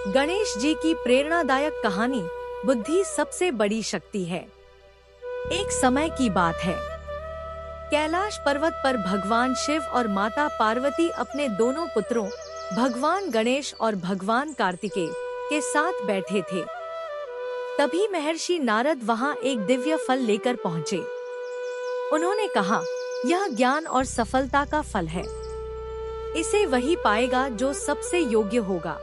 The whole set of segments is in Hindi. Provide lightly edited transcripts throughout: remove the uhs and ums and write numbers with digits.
गणेश जी की प्रेरणादायक कहानी बुद्धि सबसे बड़ी शक्ति है। एक समय की बात है, कैलाश पर्वत पर भगवान शिव और माता पार्वती अपने दोनों पुत्रों भगवान गणेश और भगवान कार्तिकेय के साथ बैठे थे। तभी महर्षि नारद वहां एक दिव्य फल लेकर पहुंचे। उन्होंने कहा, यह ज्ञान और सफलता का फल है। इसे वही पाएगा जो सबसे योग्य होगा।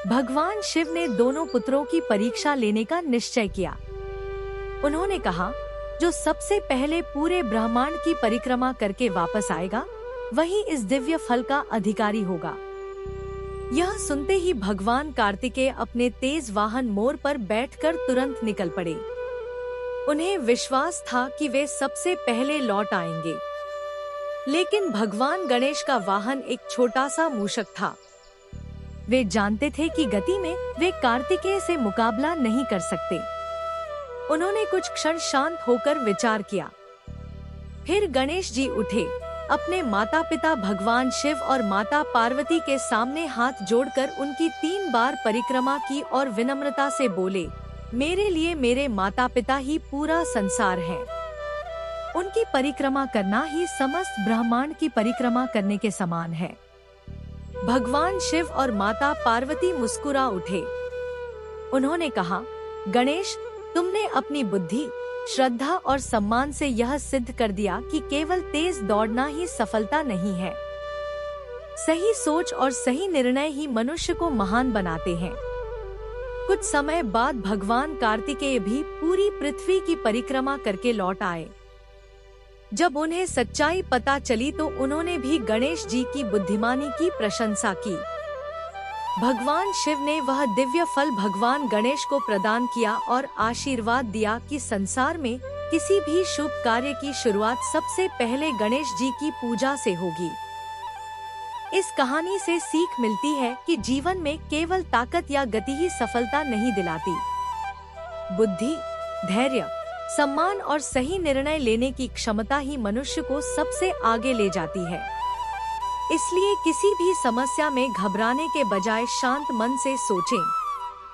भगवान शिव ने दोनों पुत्रों की परीक्षा लेने का निश्चय किया। उन्होंने कहा, जो सबसे पहले पूरे ब्रह्मांड की परिक्रमा करके वापस आएगा, वही इस दिव्य फल का अधिकारी होगा। यह सुनते ही भगवान कार्तिकेय अपने तेज वाहन मोर पर बैठकर तुरंत निकल पड़े। उन्हें विश्वास था कि वे सबसे पहले लौट आएंगे। लेकिन भगवान गणेश का वाहन एक छोटा सा मूषक था। वे जानते थे कि गति में वे कार्तिकेय से मुकाबला नहीं कर सकते। उन्होंने कुछ क्षण शांत होकर विचार किया। फिर गणेश जी उठे, अपने माता पिता भगवान शिव और माता पार्वती के सामने हाथ जोड़कर उनकी 3 बार परिक्रमा की और विनम्रता से बोले, मेरे लिए मेरे माता पिता ही पूरा संसार है। उनकी परिक्रमा करना ही समस्त ब्रह्मांड की परिक्रमा करने के समान है। भगवान शिव और माता पार्वती मुस्कुरा उठे। उन्होंने कहा, गणेश, तुमने अपनी बुद्धि, श्रद्धा और सम्मान से यह सिद्ध कर दिया कि केवल तेज दौड़ना ही सफलता नहीं है। सही सोच और सही निर्णय ही मनुष्य को महान बनाते हैं। कुछ समय बाद भगवान कार्तिकेय भी पूरी पृथ्वी की परिक्रमा करके लौट आए। जब उन्हें सच्चाई पता चली तो उन्होंने भी गणेश जी की बुद्धिमानी की प्रशंसा की। भगवान शिव ने वह दिव्य फल भगवान गणेश को प्रदान किया और आशीर्वाद दिया कि संसार में किसी भी शुभ कार्य की शुरुआत सबसे पहले गणेश जी की पूजा से होगी। इस कहानी से सीख मिलती है कि जीवन में केवल ताकत या गति ही सफलता नहीं दिलाती। बुद्धि, धैर्य, सम्मान और सही निर्णय लेने की क्षमता ही मनुष्य को सबसे आगे ले जाती है। इसलिए किसी भी समस्या में घबराने के बजाय शांत मन से सोचें,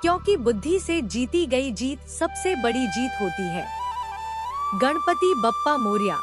क्योंकि बुद्धि से जीती गई जीत सबसे बड़ी जीत होती है। गणपति बप्पा मोरया।